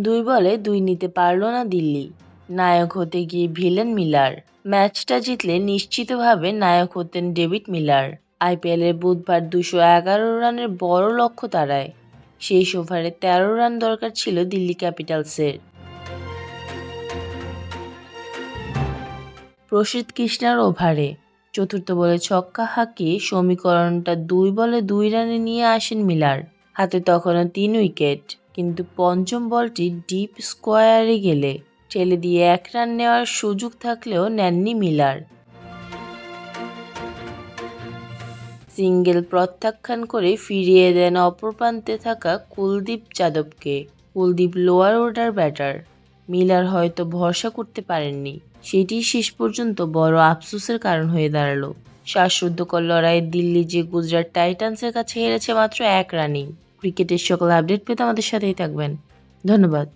2 বলে 2 নিতে পারল না দিল্লি। নায়ক হতে গিয়ে ভিলেন মিলার। ম্যাচটা জিতলে নিশ্চিতভাবে নায়ক হতেন ডেভিড মিলার। আইপিএলের বুধবার 211 রানের বড় লক্ষ্য তাড়ায়। শেষ ওভারে 13 রান দরকার ছিল দিল্লি ক্যাপিটালসের। প্রসিদ্ধ কৃষ্ণার ওভারে চতুর্থ বলে ছক্কা হাঁকিয়ে সমীকরণটা 2 বলে 2 রানে নিয়ে আসেন মিলার। হাতে তখনও 3 উইকেট, কিন্তু পঞ্চম বলটি ডিপ স্কোয়ারে গেলে ঠেলে দিয়ে 1 রান নেওয়ার সুযোগ থাকলেও নেননি মিলার। সিঙ্গেল প্রত্যাখ্যান করে ফিরিয়ে দেন অপর প্রান্তে থাকা কুলদীপ যাদবকে। Kuldeep lower order batter, Miller হয়তো ভরসা করতে পারেননি। সেটি শেষ পর্যন্ত বড় আফসোসের কারণ হয়ে দাঁড়ালো। শ্বাসরুদ্ধকর লড়াইয়ে দিল্লি যে গুজরাট টাইটান্সের কাছে হেরেছে মাত্র 1 রানেই। ক্রিকেটের সকল আপডেট পেতে আমাদের সাথেই থাকবেন। ধন্যবাদ।